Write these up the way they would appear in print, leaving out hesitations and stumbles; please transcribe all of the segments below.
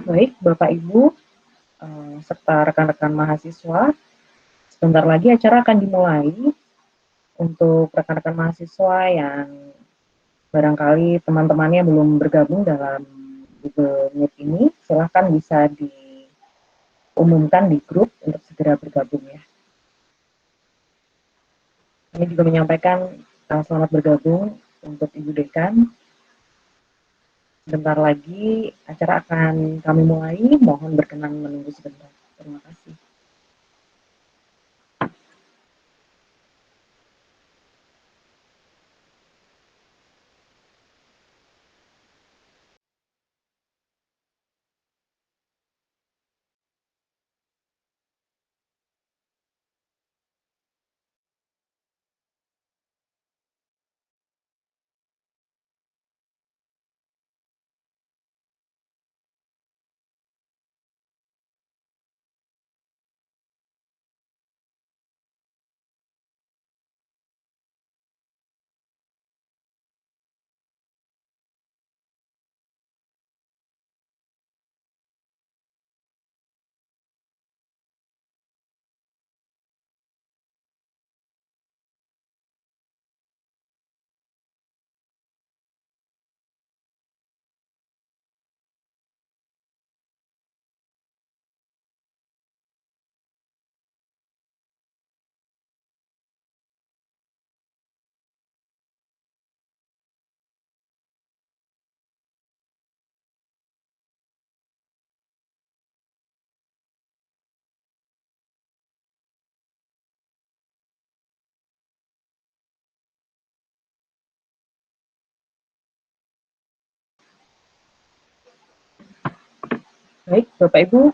Baik, Bapak Ibu, serta rekan-rekan mahasiswa, sebentar lagi acara akan dimulai. Untuk rekan-rekan mahasiswa yang barangkali teman-temannya belum bergabung dalam Google Meet ini, silahkan bisa diumumkan di grup untuk segera bergabung ya. Ini juga menyampaikan selamat bergabung untuk Ibu Dekan. Sebentar lagi acara akan kami mulai, mohon berkenan menunggu sebentar. Terima kasih. Baik, Bapak Ibu,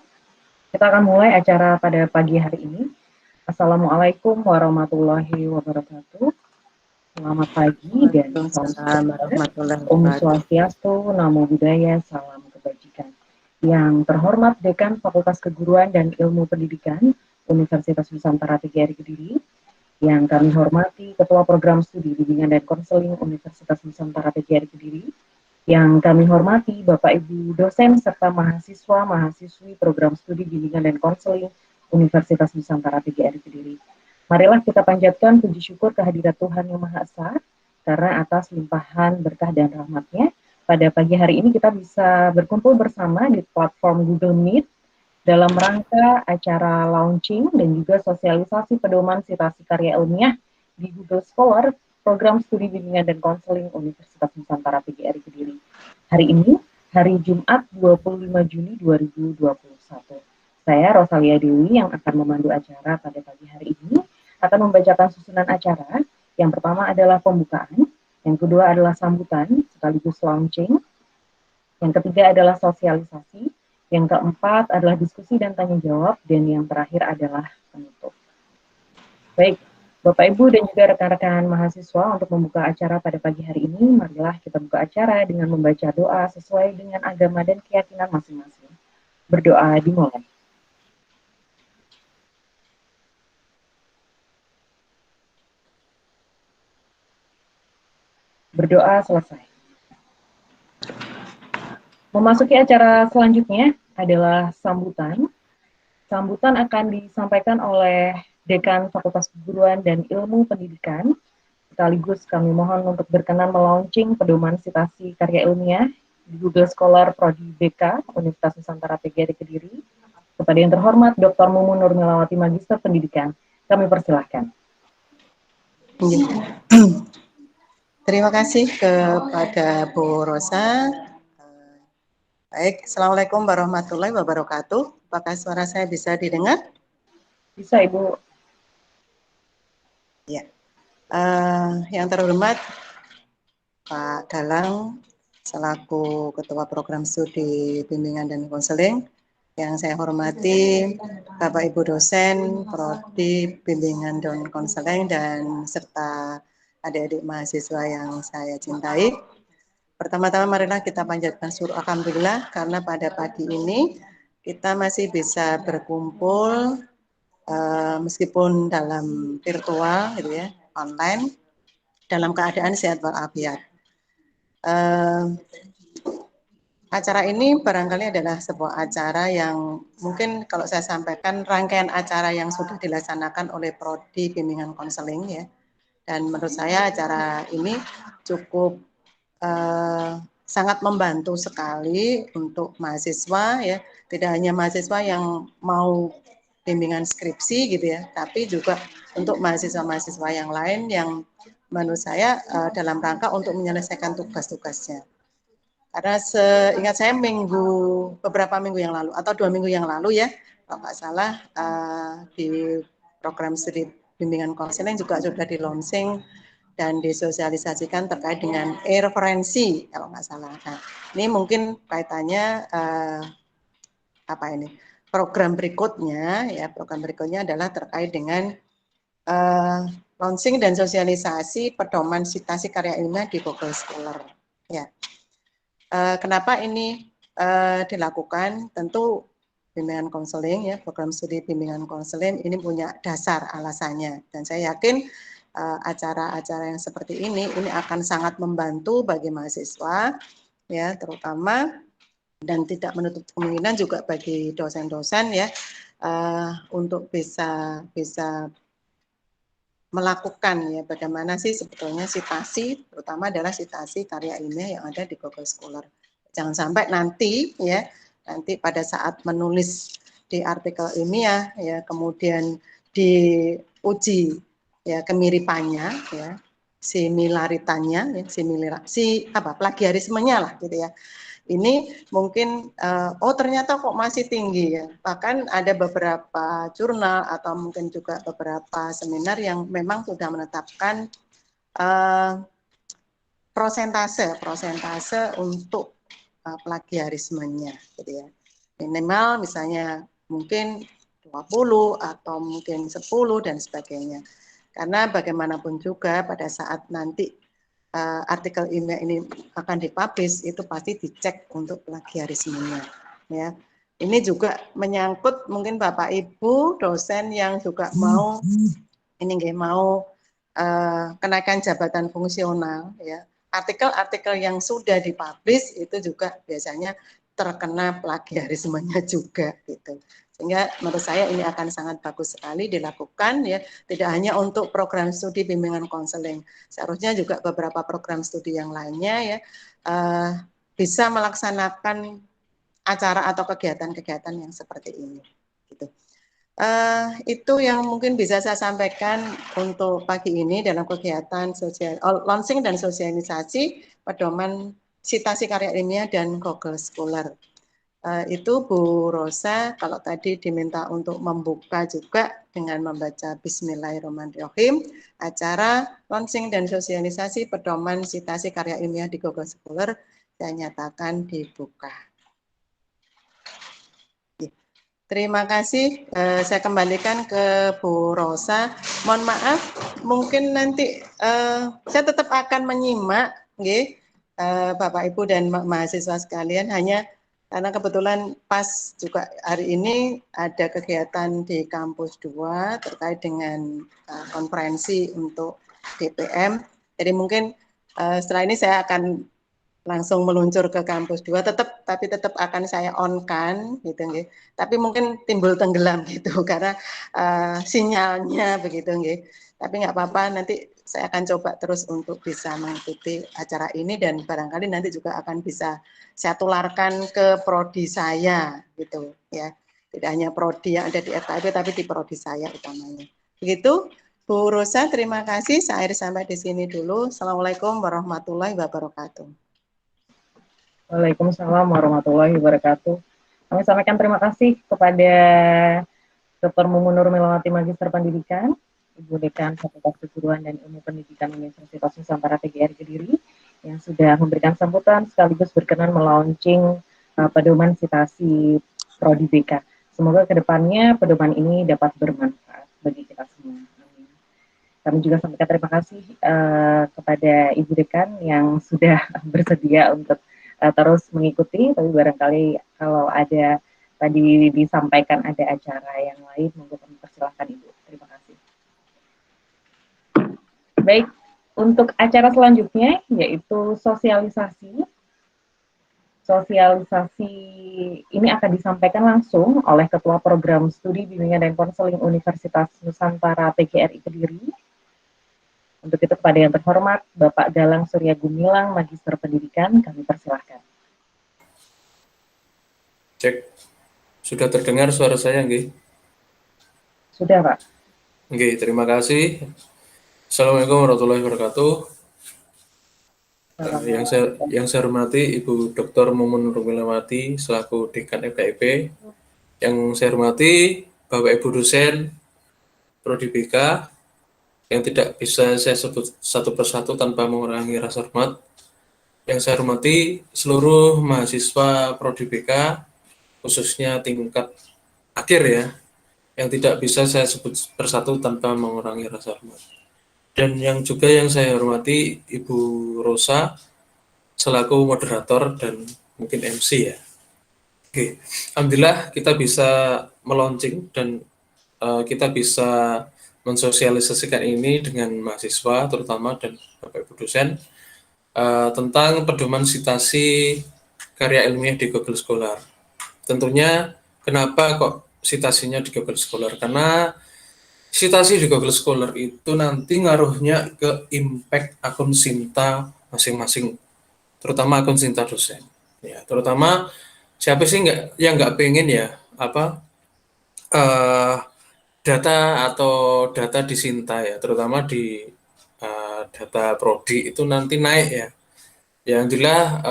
kita akan mulai acara pada pagi hari ini. Assalamualaikum warahmatullahi wabarakatuh. Selamat pagi dan salam sejahtera. Om Swastiastu, Namo Buddhaya, salam kebajikan. Yang terhormat Dekan Fakultas Keguruan dan Ilmu Pendidikan Universitas Nusantara TGRI Kediri, yang kami hormati Ketua Program Studi Bimbingan dan Konseling Universitas Nusantara TGRI Kediri, yang kami hormati Bapak Ibu dosen serta mahasiswa-mahasiswi Program Studi Bimbingan dan Konseling Universitas Nusantara TGRI Kediri. Marilah kita panjatkan puji syukur kehadirat Tuhan Yang Maha Esa, karena atas limpahan berkah dan rahmat-Nya, pada pagi hari ini kita bisa berkumpul bersama di platform Google Meet dalam rangka acara launching dan juga sosialisasi pedoman citasi karya ilmiah di Google Scholar, Program Studi Bimbingan dan Konseling Universitas Nusantara PGRI Kediri. Hari ini, hari Jumat 25 Juni 2021. Saya Rosalia Dewi yang akan memandu acara pada pagi hari ini, akan membacakan susunan acara. Yang pertama adalah pembukaan, yang kedua adalah sambutan sekaligus launching, yang ketiga adalah sosialisasi, yang keempat adalah diskusi dan tanya jawab, dan yang terakhir adalah penutup. Baik, Bapak Ibu dan juga rekan-rekan mahasiswa, untuk membuka acara pada pagi hari ini, marilah kita buka acara dengan membaca doa sesuai dengan agama dan keyakinan masing-masing. Berdoa dimulai. Berdoa selesai. Memasuki acara selanjutnya adalah sambutan. Sambutan akan disampaikan oleh Dekan Fakultas Keguruan dan Ilmu Pendidikan. Sekaligus kami mohon untuk berkenan melaunching pedoman citasi karya ilmiah di Google Scholar Prodi BK Universitas Nusantara PGRI Kediri. Kepada yang terhormat Dr. Mumun Nurmilawati Magister Pendidikan, kami persilahkan. Terima kasih kepada Bu Rosa. Baik, Assalamualaikum warahmatullahi wabarakatuh. Apakah suara saya bisa didengar? Bisa, Ibu. Ya. Yang terhormat Pak Dalang selaku Ketua Program Studi Bimbingan dan Konseling, yang saya hormati Bapak Ibu dosen Prodi Bimbingan dan Konseling dan serta adik-adik mahasiswa yang saya cintai. Pertama-tama marilah kita panjatkan syukur alhamdulillah karena pada pagi ini kita masih bisa berkumpul meskipun dalam virtual gitu ya, online, dalam keadaan sehat walafiat. Acara ini barangkali adalah sebuah acara yang mungkin kalau saya sampaikan rangkaian acara yang sudah dilaksanakan oleh Prodi Bimbingan Konseling ya. Dan menurut saya acara ini cukup sangat membantu sekali untuk mahasiswa ya. Tidak hanya mahasiswa yang mau bimbingan skripsi gitu ya, tapi juga untuk mahasiswa-mahasiswa yang lain yang menurut saya dalam rangka untuk menyelesaikan tugas-tugasnya. Karena seingat saya beberapa minggu yang lalu atau 2 minggu yang lalu ya, kalau nggak salah di program studi bimbingan konseling juga sudah di launching dan disosialisasikan terkait dengan e-referensi kalau nggak salah. Nah, ini mungkin kaitannya apa ini? Program berikutnya adalah terkait dengan launching dan sosialisasi pedoman citasi karya ilmiah di Google Scholar. Ya. Kenapa ini dilakukan? Tentu bimbingan konseling ya, program studi bimbingan konseling ini punya dasar alasannya, dan saya yakin acara-acara yang seperti ini akan sangat membantu bagi mahasiswa ya, terutama, dan tidak menutup kemungkinan juga bagi dosen-dosen ya untuk bisa melakukan ya bagaimana sih sebetulnya citasi, terutama adalah citasi karya ilmiah yang ada di Google Scholar. Jangan sampai nanti pada saat menulis di artikel ilmiah ya kemudian diuji ya kemiripannya ya, similaritannya ya, plagiarismenya lah gitu ya. Ini mungkin ternyata kok masih tinggi ya. Bahkan ada beberapa jurnal atau mungkin juga beberapa seminar yang memang sudah menetapkan prosentase untuk plagiarismenya gitu ya. Minimal misalnya mungkin 20 atau mungkin 10 dan sebagainya. Karena bagaimanapun juga pada saat nanti artikel ilmiah ini akan dipublish itu pasti dicek untuk plagiarismenya ya. Ini juga menyangkut mungkin Bapak Ibu dosen yang juga mau kenaikan jabatan fungsional ya. Artikel-artikel yang sudah dipublish itu juga biasanya terkena plagiarismenya juga gitu. Sehingga menurut saya ini akan sangat bagus sekali dilakukan ya, tidak hanya untuk program studi bimbingan konseling, seharusnya juga beberapa program studi yang lainnya ya bisa melaksanakan acara atau kegiatan-kegiatan yang seperti ini. Gitu. Itu yang mungkin bisa saya sampaikan untuk pagi ini dalam kegiatan launching dan sosialisasi pedoman citasi karya ilmiah dan Google Scholar. Itu Bu Rosa kalau tadi diminta untuk membuka juga dengan membaca Bismillahirrahmanirrahim acara launching dan sosialisasi pedoman citasi karya ilmiah di Google Scholar saya nyatakan dibuka. Terima kasih. Saya kembalikan ke Bu Rosa. Mohon maaf, mungkin nanti saya tetap akan menyimak, Bapak Ibu dan mahasiswa sekalian. Hanya karena kebetulan pas juga hari ini ada kegiatan di kampus 2 terkait dengan konferensi untuk DPM. Jadi mungkin setelah ini saya akan langsung meluncur ke kampus 2, tapi tetap akan saya on-kan gitu nggih. Tapi mungkin timbul tenggelam gitu karena sinyalnya begitu nggih. Tapi nggak apa-apa, nanti saya akan coba terus untuk bisa mengikuti acara ini dan barangkali nanti juga akan bisa saya tularkan ke prodi saya gitu ya. Tidak hanya prodi yang ada di FKIP tapi di prodi saya utamanya. Begitu Bu Rosa, terima kasih. Saya sampai di sini dulu. Assalamualaikum warahmatullahi wabarakatuh. Waalaikumsalam warahmatullahi wabarakatuh. Kami sampaikan terima kasih kepada Dr. Mumu Nur Melawati Magister Pendidikan, Ibu Dekan Fakultas Keguruan dan Ilmu Pendidikan Universitas Nusantara PGRI Kediri, yang sudah memberikan sambutan sekaligus berkenan melaunching pedoman citasi Prodi BK. Semoga kedepannya pedoman ini dapat bermanfaat bagi kita semua. Amin. Kami juga sampaikan terima kasih kepada Ibu Dekan yang sudah bersedia untuk terus mengikuti, tapi barangkali kalau ada tadi disampaikan ada acara yang lain, monggo kami persilahkan Ibu. Terima kasih. Baik, untuk acara selanjutnya yaitu sosialisasi Sosialisasi ini akan disampaikan langsung oleh Ketua Program Studi Bimbingan dan Konseling Universitas Nusantara PGRI Kediri. Untuk itu kepada yang terhormat Bapak Galang Surya Gumilang, Magister Pendidikan, kami persilahkan. Cek, sudah terdengar suara saya, nggih? Sudah, Pak. Nggih, terima kasih. Assalamualaikum warahmatullahi wabarakatuh. Yang saya hormati Ibu Dr. Mumun Rumilawati selaku Dekan FKIP. Yang saya hormati Bapak Ibu dosen Prodi BK yang tidak bisa saya sebut satu persatu tanpa mengurangi rasa hormat. Yang saya hormati seluruh mahasiswa Prodi BK khususnya tingkat akhir ya, yang tidak bisa saya sebut persatu tanpa mengurangi rasa hormat. Dan yang juga yang saya hormati Ibu Rosa selaku moderator dan mungkin MC ya. Oke, alhamdulillah kita bisa meluncing dan kita bisa mensosialisasikan ini dengan mahasiswa terutama dan Bapak Ibu dosen tentang pedoman sitasi karya ilmiah di Google Scholar. Tentunya kenapa kok sitasinya di Google Scholar? Karena sitasi di Google Scholar itu nanti ngaruhnya ke impact akun Sinta masing-masing, terutama akun Sinta dosen. Ya, terutama siapa sih yang nggak pengen ya data atau data di Sinta ya, terutama di data prodi itu nanti naik ya. Yang jelas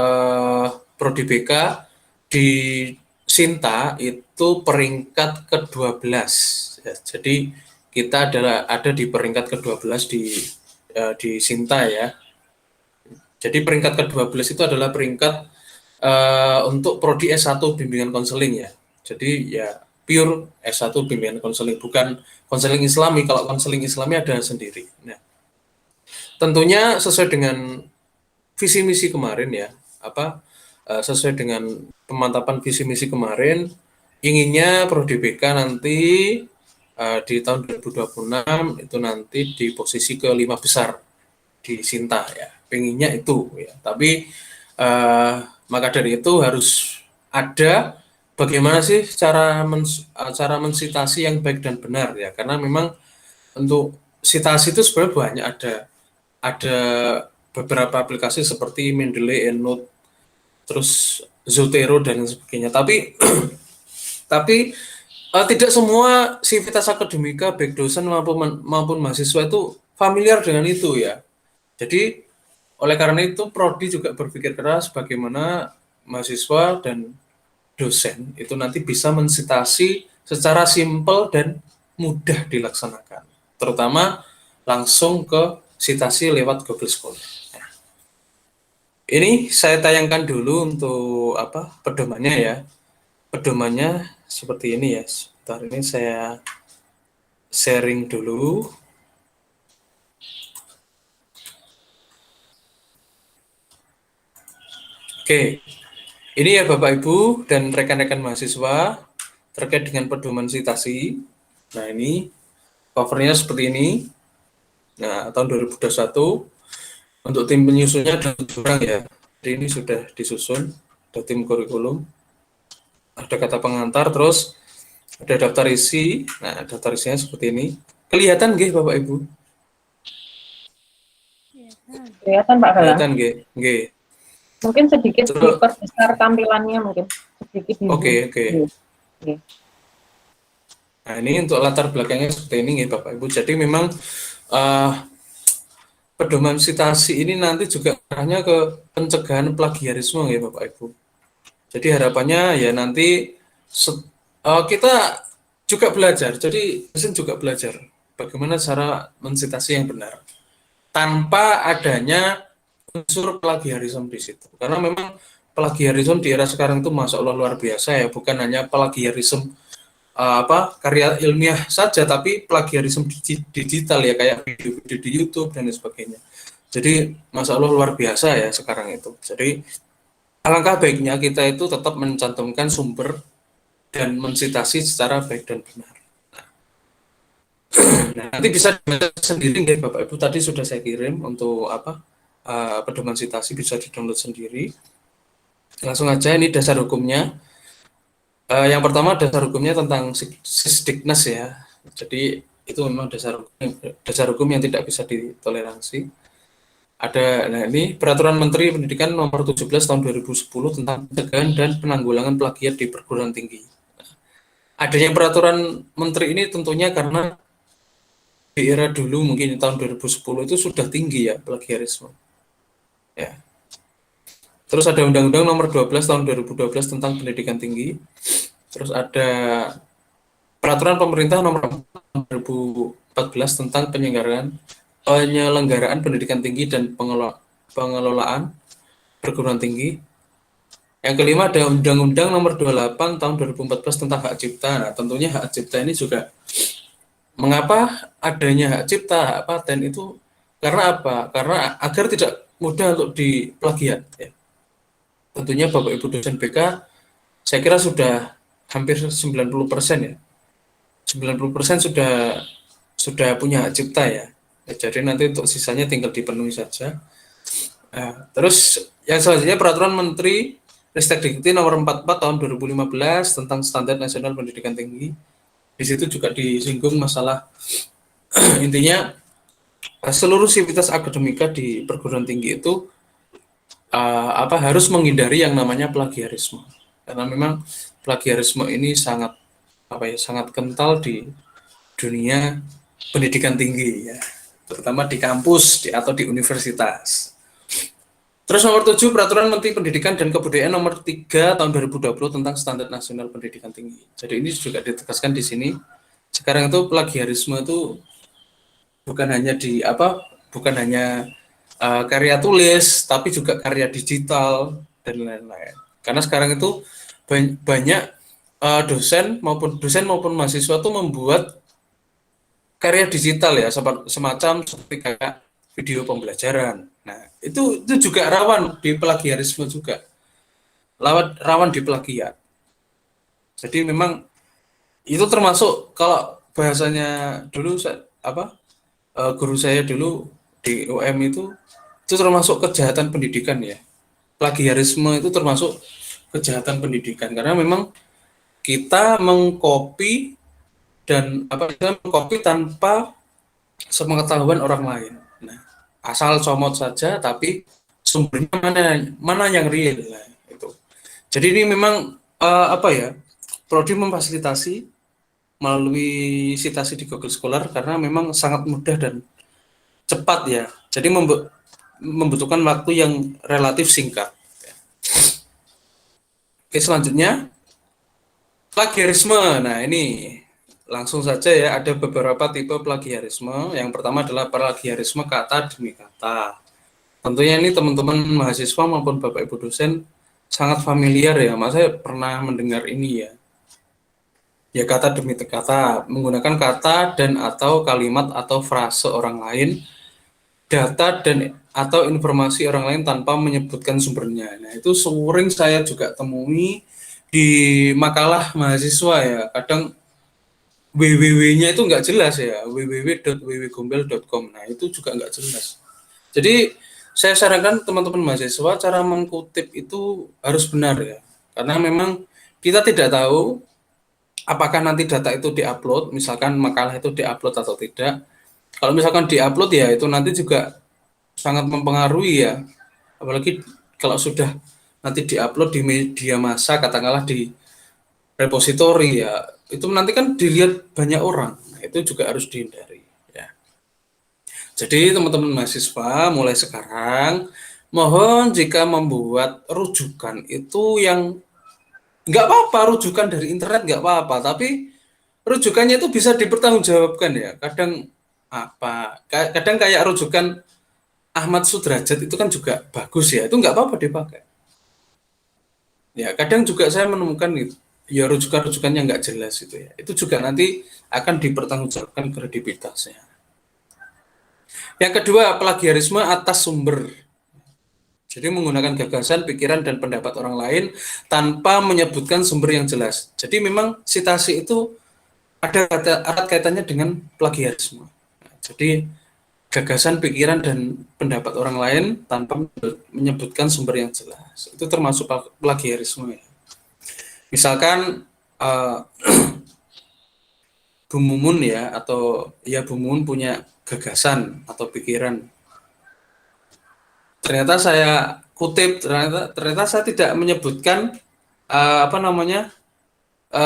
prodi BK di Sinta itu peringkat ke-12 ya, jadi kita ada di peringkat ke-12 di Sinta ya. Jadi peringkat ke-12 itu adalah peringkat untuk prodi S1 bimbingan konseling ya. Jadi ya pure S1 bimbingan konseling, bukan konseling Islami. Kalau konseling Islami ada sendiri. Nah, tentunya sesuai dengan visi misi kemarin ya, sesuai dengan pemantapan visi misi kemarin, inginnya prodi BK nanti di tahun 2026 itu nanti di posisi ke-5 besar di Sinta ya, pengennya itu ya. Tapi maka dari itu harus ada bagaimana sih cara mensitasi yang baik dan benar ya, karena memang untuk sitasi itu sebenarnya banyak, ada beberapa aplikasi seperti Mendeley, EndNote, terus Zotero dan sebagainya. Tapi tidak semua sivitas akademika baik dosen maupun mahasiswa itu familiar dengan itu ya. Jadi oleh karena itu prodi juga berpikir keras bagaimana mahasiswa dan dosen itu nanti bisa mensitasi secara simpel dan mudah dilaksanakan, terutama langsung ke sitasi lewat Google Scholar. Nah, ini saya tayangkan dulu untuk pedomannya ya. Pedomannya seperti ini ya. Sebentar, ini saya sharing dulu. Oke, ini ya Bapak Ibu dan rekan-rekan mahasiswa terkait dengan pedoman sitasi. Nah, ini covernya seperti ini. Nah, tahun 2021 untuk tim penyusunnya ada 7 orang ya. Jadi ini sudah disusun, ada tim kurikulum, ada kata pengantar, terus ada daftar isi. Nah, daftar isinya seperti ini. Kelihatan nggih Bapak Ibu? Kelihatan Pak Galang. Kelihatan nggih. Mungkin sedikit diperbesar tampilannya mungkin. Sedikit di Oke. Okay. Nah, ini untuk latar belakangnya seperti ini nggih Bapak Ibu. Jadi memang pedoman sitasi ini nanti juga arahnya ke pencegahan plagiarisme ya Bapak Ibu. Jadi harapannya ya nanti kita juga belajar, jadi dosen juga belajar bagaimana cara mensitasi yang benar tanpa adanya unsur plagiarisme di situ. Karena memang plagiarisme di era sekarang itu masya Allah luar biasa ya, bukan hanya plagiarisme karya ilmiah saja, tapi plagiarisme digital ya, kayak video-video di YouTube dan sebagainya. Jadi masya Allah luar biasa ya sekarang itu. Jadi alangkah baiknya kita itu tetap mencantumkan sumber dan mensitasi secara baik dan benar. Nah, nanti bisa sendiri nggih Bapak Ibu, tadi sudah saya kirim untuk pedoman sitasi, bisa di-download sendiri. Langsung aja, ini dasar hukumnya. Yang pertama dasar hukumnya tentang Sisdiknas ya. Jadi itu memang dasar hukum yang tidak bisa ditoleransi. Nah ini Peraturan Menteri Pendidikan Nomor 17 Tahun 2010 tentang pencegahan dan penanggulangan plagiat di perguruan tinggi. Adanya peraturan menteri ini tentunya karena di era dulu mungkin tahun 2010 itu sudah tinggi ya plagiarisme. Ya. Terus ada Undang-Undang Nomor 12 Tahun 2012 tentang pendidikan tinggi. Terus ada Peraturan Pemerintah Nomor 2014 tentang penyelenggaraan pendidikan tinggi dan pengelolaan perguruan tinggi. Yang kelima ada Undang-Undang Nomor 28 Tahun 2014 tentang hak cipta. Nah, tentunya hak cipta ini juga mengapa adanya hak cipta, hak paten itu karena apa? Karena agar tidak mudah untuk diplagiat. Ya. Tentunya Bapak Ibu dosen BK, saya kira sudah hampir 90% ya. 90% sudah punya hak cipta ya. Jadi nanti untuk sisanya tinggal dipenuhi saja. Nah, terus yang selanjutnya Peraturan Menteri Ristek-Dikti Nomor 44 Tahun 2015 tentang Standar Nasional Pendidikan Tinggi. Di situ juga disinggung masalah intinya seluruh sivitas akademika di perguruan tinggi itu harus menghindari yang namanya plagiarisme. Karena memang plagiarisme ini sangat sangat kental di dunia pendidikan tinggi ya, terutama di kampus atau di universitas. Terus nomor 7 Peraturan Menteri Pendidikan dan Kebudayaan Nomor 3 Tahun 2020 tentang Standar Nasional Pendidikan Tinggi. Jadi ini juga ditegaskan di sini. Sekarang itu plagiarisme itu bukan hanya karya tulis, tapi juga karya digital dan lain-lain. Karena sekarang itu banyak dosen maupun mahasiswa itu membuat karya digital ya, semacam seperti kayak video pembelajaran. Nah, itu juga rawan di plagiarisme juga. Rawan di plagiat. Jadi memang itu termasuk kalau bahasanya dulu guru saya dulu di UM itu termasuk kejahatan pendidikan ya. Plagiarisme itu termasuk kejahatan pendidikan karena memang kita mengcopy tanpa sepengetahuan orang lain. Nah, asal comot saja tapi sumbernya mana yang real lah itu. Jadi ini memang Prodi memfasilitasi melalui citasi di Google Scholar karena memang sangat mudah dan cepat ya. Jadi membutuhkan waktu yang relatif singkat. Oke, selanjutnya plagiarisme. Nah, ini langsung saja ya, ada beberapa tipe plagiarisme. Yang pertama adalah plagiarisme kata demi kata. Tentunya ini teman-teman mahasiswa maupun Bapak Ibu dosen sangat familiar ya, Mas, saya pernah mendengar ini ya. Ya, kata demi kata, menggunakan kata dan atau kalimat atau frase orang lain, data dan atau informasi orang lain tanpa menyebutkan sumbernya. Nah, itu sering saya juga temui di makalah mahasiswa ya. Kadang www-nya itu nggak jelas ya, www.wwgombel.com. Nah, itu juga nggak jelas. Jadi, saya sarankan teman-teman mahasiswa cara mengutip itu harus benar ya. Karena memang kita tidak tahu apakah nanti data itu diupload, misalkan makalah itu diupload atau tidak. Kalau misalkan diupload ya itu nanti juga sangat mempengaruhi ya. Apalagi kalau sudah nanti diupload di media massa, katakanlah di repositori ya, itu nanti kan dilihat banyak orang. Nah, itu juga harus dihindari ya. Jadi teman-teman mahasiswa mulai sekarang mohon jika membuat rujukan itu yang nggak apa-apa, rujukan dari internet nggak apa-apa, tapi rujukannya itu bisa dipertanggungjawabkan ya. Kadang kayak rujukan Ahmad Sudrajat itu kan juga bagus ya, itu nggak apa-apa dipakai. Ya, kadang juga saya menemukan itu ya rujukan-rujukan yang nggak jelas itu ya. Itu juga nanti akan dipertanggungjawabkan kredibilitasnya. Yang kedua, plagiarisme atas sumber. Jadi menggunakan gagasan, pikiran, dan pendapat orang lain tanpa menyebutkan sumber yang jelas. Jadi memang citasi itu ada erat kaitannya dengan plagiarisme. Nah, jadi gagasan, pikiran, dan pendapat orang lain tanpa menyebutkan sumber yang jelas. Itu termasuk plagiarisme. Misalkan Bu Mumun ya, atau ya Bu Mumun punya gagasan atau pikiran. Ternyata saya kutip, ternyata saya tidak menyebutkan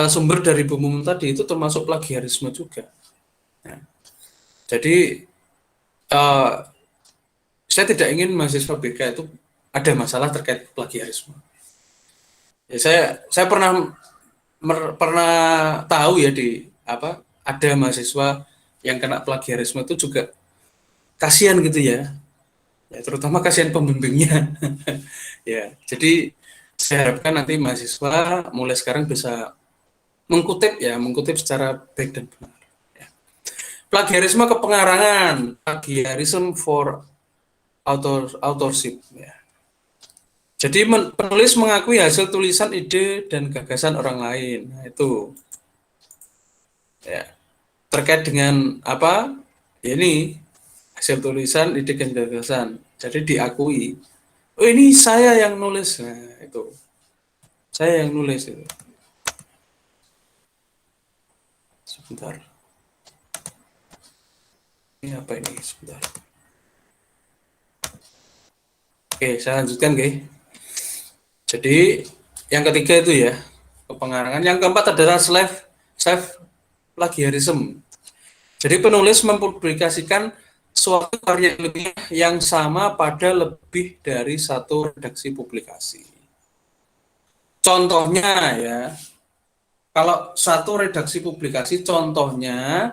sumber dari Bu Mumun tadi, itu termasuk plagiarisme juga. Nah, jadi saya tidak ingin mahasiswa BK itu ada masalah terkait plagiarisme. Ya, saya pernah tahu ya ada mahasiswa yang kena plagiarisme itu juga kasihan gitu ya. Ya, terutama kasihan pembimbingnya. Ya, jadi saya harapkan nanti mahasiswa mulai sekarang bisa mengkutip secara baik dan benar. Ya. Plagiarisme kepengarangan, plagiarism for authorship. Ya. Jadi penulis mengakui hasil tulisan, ide, dan gagasan orang lain. Nah, itu ya terkait dengan apa? Ya, ini hasil tulisan, ide, dan gagasan. Jadi diakui. Oh, ini saya yang nulis. Nah, itu. Saya yang nulis itu. Sebentar. Ini apa ini? Sebentar. Oke, saya lanjutkan, guys. Jadi yang ketiga itu ya kepengarangan. Yang keempat adalah self plagiarism. Jadi penulis mempublikasikan suatu karya ilmiah yang sama pada lebih dari satu redaksi publikasi. Contohnya ya, kalau satu redaksi publikasi, contohnya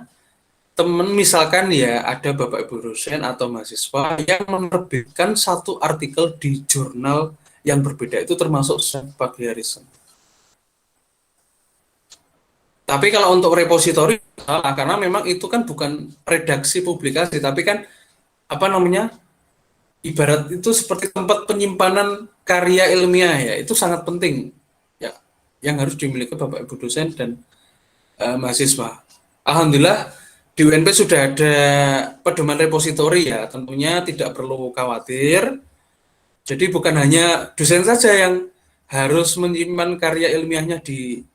teman misalkan ya ada Bapak Ibu dosen atau mahasiswa yang menerbitkan satu artikel di jurnal yang berbeda, itu termasuk plagiarisme. Tapi kalau untuk repositori salah, karena memang itu kan bukan redaksi publikasi, tapi kan ibarat itu seperti tempat penyimpanan karya ilmiah ya, itu sangat penting ya, yang harus dimiliki Bapak Ibu dosen dan mahasiswa. Alhamdulillah di UNP sudah ada pedoman repositori ya, tentunya tidak perlu khawatir. Jadi bukan hanya dosen saja yang harus menyimpan karya ilmiahnya di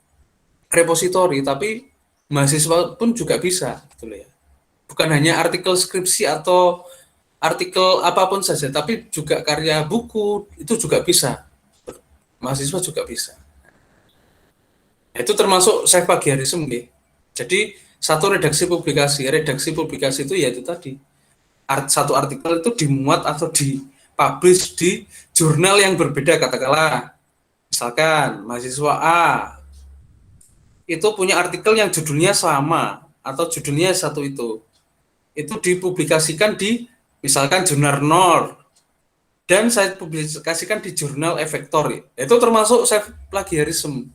repositori, tapi mahasiswa pun juga bisa, gitu ya. Bukan hanya artikel skripsi atau artikel apapun saja, tapi juga karya buku itu juga bisa. Mahasiswa juga bisa. Itu termasuk self plagiarism, ya. Jadi satu redaksi publikasi itu yaitu tadi satu artikel itu dimuat atau dipublish di jurnal yang berbeda, katakanlah misalkan mahasiswa A itu punya artikel yang judulnya sama atau judulnya satu, itu dipublikasikan di misalkan jurnal NOR dan saya publikasikan di jurnal Efektor, itu termasuk self plagiarism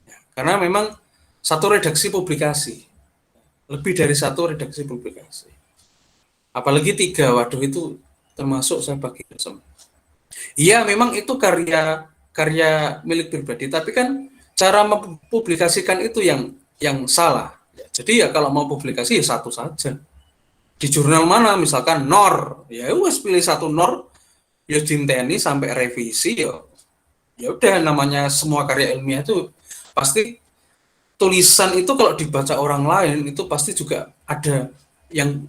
ya, karena memang satu redaksi publikasi, lebih dari satu redaksi publikasi, apalagi 3, waduh itu termasuk self plagiarism. Iya memang itu karya milik pribadi, tapi kan cara mempublikasikan itu yang salah. Jadi ya kalau mau publikasi ya satu saja. Di jurnal mana, misalkan NOR, ya wes pilih satu NOR, ya dinteni sampai revisi, ya udah, namanya semua karya ilmiah itu pasti tulisan itu kalau dibaca orang lain itu pasti juga ada yang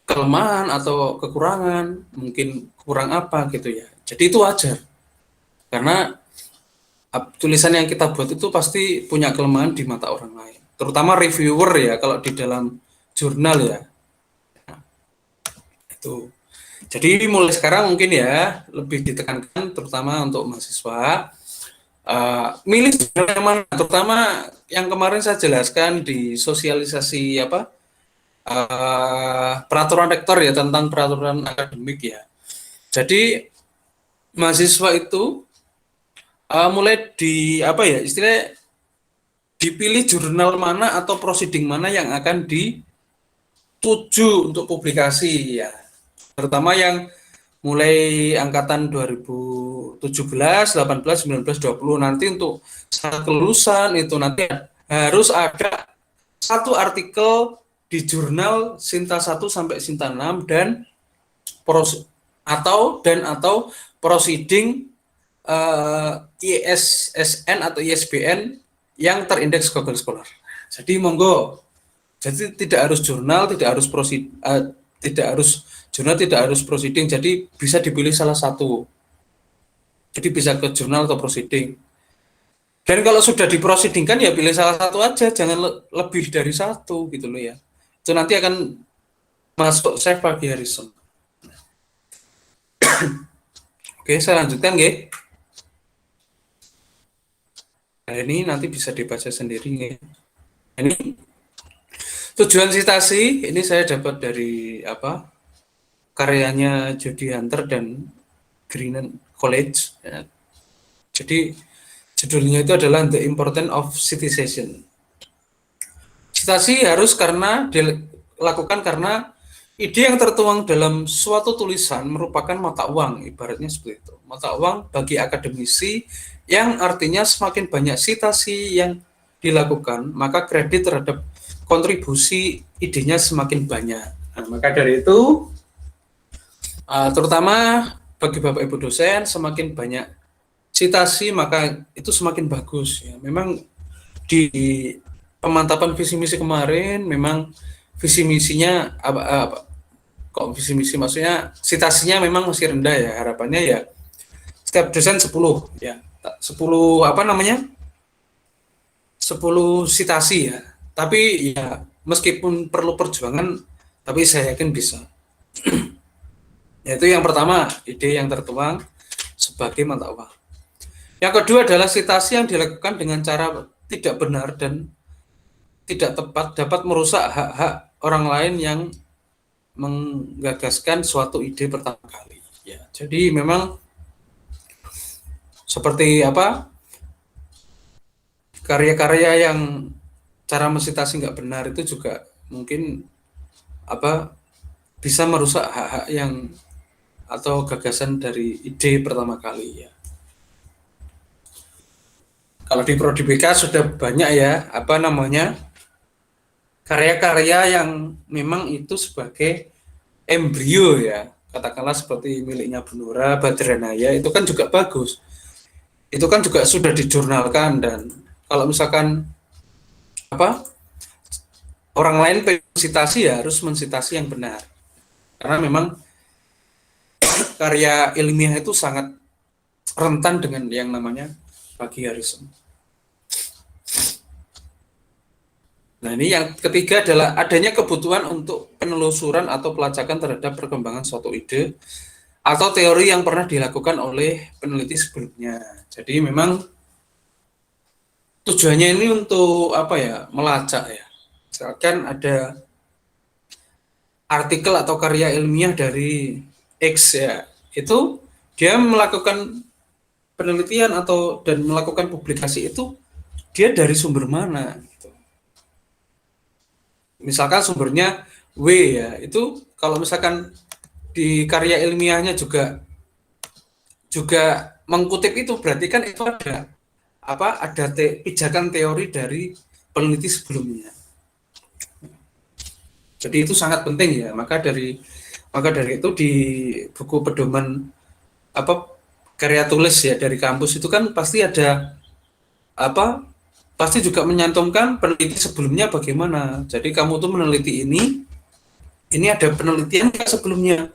kelemahan atau kekurangan, mungkin kurang apa gitu ya. Jadi itu wajar. Karena tulisan yang kita buat itu pasti punya kelemahan di mata orang lain, terutama reviewer ya kalau di dalam jurnal ya. Nah, itu. Jadi mulai sekarang mungkin ya lebih ditekankan terutama untuk mahasiswa milih jurnal yang mana, terutama yang kemarin saya jelaskan di sosialisasi peraturan rektor ya tentang peraturan akademik ya. Jadi mahasiswa itu mulai istilahnya dipilih jurnal mana atau proceeding mana yang akan dituju untuk publikasi ya, terutama yang mulai angkatan 2017, 18, 19, 20 nanti untuk syarat kelulusan itu nanti harus ada satu artikel di jurnal Sinta 1 sampai Sinta 6 dan atau proceeding ISSN atau ISBN yang terindeks Google Scholar. Jadi monggo, jadi tidak harus jurnal, tidak harus proceeding, jadi bisa dipilih salah satu. Jadi bisa ke jurnal atau proceeding. Dan kalau sudah diproceedingkan ya pilih salah satu aja, jangan lebih dari satu gitu loh ya. Itu nanti akan masuk save pagi Harrison. Oke, saya lanjutkan nggih. Nah, ini nanti bisa dibaca sendiri nih. Ini tujuan citasi ini saya dapat dari karyanya Jody Hunter dan Greenan College. Ya. Jadi judulnya itu adalah The Importance of Citation. Citasi harus dilakukan karena ide yang tertuang dalam suatu tulisan merupakan mata uang, ibaratnya seperti itu. Mata uang bagi akademisi yang artinya semakin banyak citasi yang dilakukan, maka kredit terhadap kontribusi idenya semakin banyak. Nah, maka dari itu, terutama bagi Bapak Ibu dosen, semakin banyak citasi maka itu semakin bagus. Ya. Memang di pemantapan visi misi kemarin, memang visi misinya visi misi maksudnya citasinya memang masih rendah ya, harapannya ya setiap dosen 10 ya. 10 citasi ya. Tapi ya meskipun perlu perjuangan, tapi saya yakin bisa. Yaitu yang pertama, ide yang tertuang sebagai mata uang. Yang kedua adalah citasi yang dilakukan dengan cara tidak benar dan tidak tepat dapat merusak hak-hak orang lain yang menggagaskan suatu ide pertama kali. Ya, jadi memang seperti karya-karya yang cara mensitasi nggak benar itu juga mungkin bisa merusak hak-hak yang atau gagasan dari ide pertama kali ya. Kalau di Prodi BK sudah banyak ya karya-karya yang memang itu sebagai embrio ya, katakanlah seperti miliknya Bu Nura, Badranaya, itu kan juga bagus. Itu kan juga sudah dijurnalkan, dan kalau misalkan orang lain mensitasi ya harus mensitasi yang benar. Karena memang karya ilmiah itu sangat rentan dengan yang namanya plagiarisme. Nah, ini yang ketiga adalah adanya kebutuhan untuk penelusuran atau pelacakan terhadap perkembangan suatu ide atau teori yang pernah dilakukan oleh peneliti sebelumnya. Jadi memang tujuannya ini untuk melacak ya. Misalkan ada artikel atau karya ilmiah dari X ya, itu dia melakukan penelitian dan melakukan publikasi itu dia dari sumber mana gitu. Misalkan sumbernya W ya, itu kalau misalkan di karya ilmiahnya juga mengutip itu, berarti kan itu ada pijakan teori dari peneliti sebelumnya. Jadi itu sangat penting ya. Maka dari itu di buku pedoman karya tulis ya dari kampus itu kan pasti ada pasti juga menyantumkan peneliti sebelumnya bagaimana. Jadi kamu tuh meneliti ini ada penelitian sebelumnya.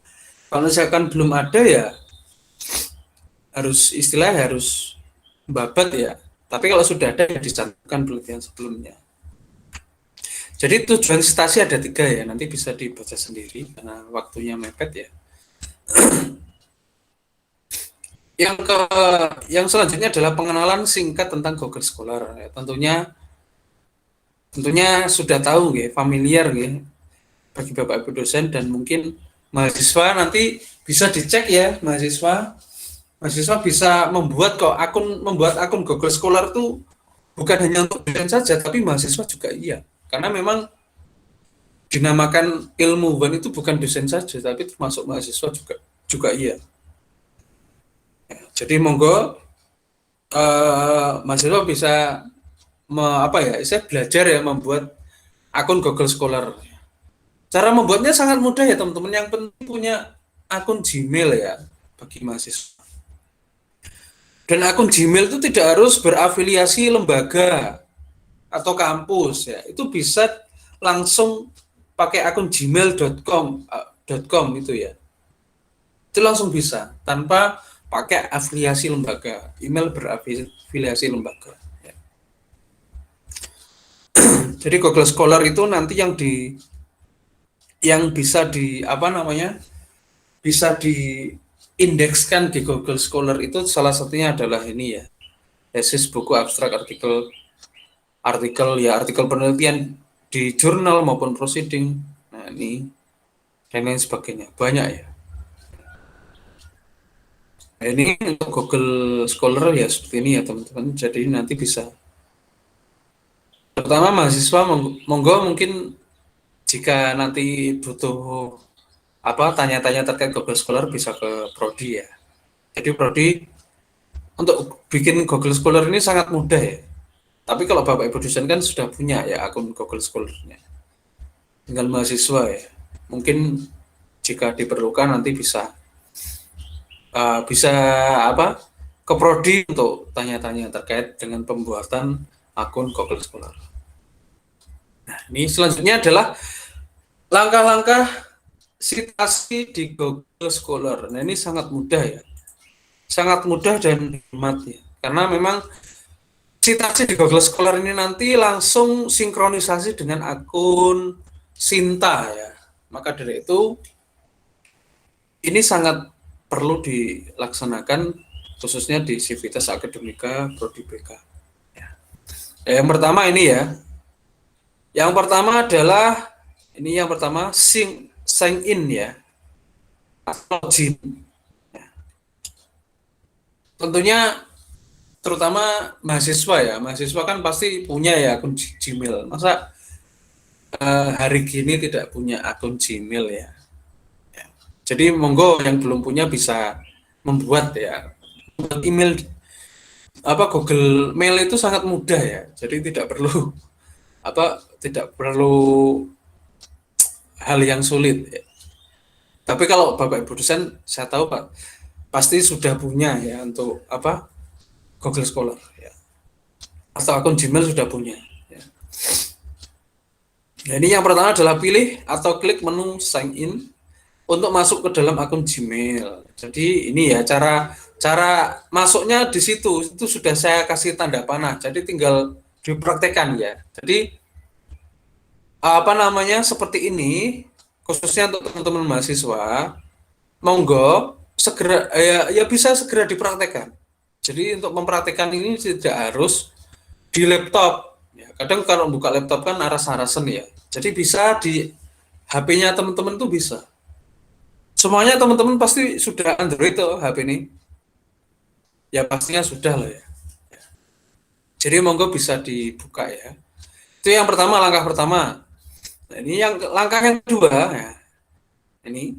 Kalau misalkan belum ada ya harus babat ya. Tapi kalau sudah ada ya dicantumkan penelitian sebelumnya. Jadi tujuan citasi ada 3 ya, nanti bisa dibaca sendiri karena waktunya mepet ya. Yang selanjutnya adalah pengenalan singkat tentang Google Scholar. Ya, tentunya sudah tahu ya, familiar ya bagi Bapak Ibu dosen, dan mungkin mahasiswa nanti bisa dicek ya, mahasiswa bisa membuat akun Google Scholar tuh bukan hanya untuk dosen saja, tapi mahasiswa juga iya. Karena memang dinamakan ilmuwan itu bukan dosen saja, tapi termasuk mahasiswa juga iya. Ya, jadi monggo mahasiswa bisa saya belajar ya membuat akun Google Scholar. Cara membuatnya sangat mudah ya teman-teman. Yang penting punya akun Gmail ya bagi mahasiswa. Dan akun Gmail itu tidak harus berafiliasi lembaga atau kampus ya. Itu bisa langsung pakai akun gmail.com itu ya. Itu langsung bisa tanpa pakai afiliasi lembaga, email berafiliasi lembaga. Ya. Jadi Google Scholar itu nanti yang bisa bisa diindekskan di Google Scholar itu salah satunya adalah ini ya, tesis, buku, abstrak, artikel penelitian di jurnal maupun proceeding. Nah ini dan lain sebagainya, banyak ya. Nah, ini untuk Google Scholar ya seperti ini ya teman-teman. Jadi nanti bisa, pertama mahasiswa monggo mungkin jika nanti butuh tanya-tanya terkait Google Scholar bisa ke Prodi ya. Jadi Prodi untuk bikin Google Scholar ini sangat mudah ya. Tapi kalau Bapak Ibu dosen kan sudah punya ya akun Google Scholar-nya. Tinggal mahasiswa ya. Mungkin jika diperlukan nanti bisa ke Prodi untuk tanya-tanya terkait dengan pembuatan akun Google Scholar. Nah, ini selanjutnya adalah langkah-langkah citasi di Google Scholar. Nah, ini sangat mudah ya. Sangat mudah dan hemat ya. Karena memang citasi di Google Scholar ini nanti langsung sinkronisasi dengan akun Sinta ya. Maka dari itu ini sangat perlu dilaksanakan khususnya di Civitas Akademika Prodi BK. Ya. Yang pertama ini ya. Yang pertama adalah sign in ya. Login. Ya. Tentunya terutama mahasiswa ya. Mahasiswa kan pasti punya ya akun Gmail. Masa hari gini tidak punya akun Gmail ya. Jadi monggo yang belum punya bisa membuat ya. Email Google Mail itu sangat mudah ya. Jadi tidak perlu hal yang sulit ya. Tapi kalau Bapak Ibu dosen saya tahu Pak pasti sudah punya ya untuk Google Scholar ya. Atau akun Gmail sudah punya ya. Nah, ini yang pertama adalah pilih atau klik menu sign in untuk masuk ke dalam akun Gmail. Jadi ini ya cara masuknya di situ itu sudah saya kasih tanda panah. Jadi tinggal dipraktekkan ya. Jadi seperti ini khususnya untuk teman-teman mahasiswa, monggo segera bisa segera dipraktekkan. Jadi untuk mempraktekkan ini tidak harus di laptop. Ya, kadang kalau buka laptop kan aras-arasan ya. Jadi bisa di HP-nya teman-teman tuh bisa. Semuanya teman-teman pasti sudah Android tuh HP ini. Ya pastinya sudah lah ya. Jadi monggo bisa dibuka ya. Itu yang pertama, langkah pertama. Nah, ini langkah yang kedua ya. Ini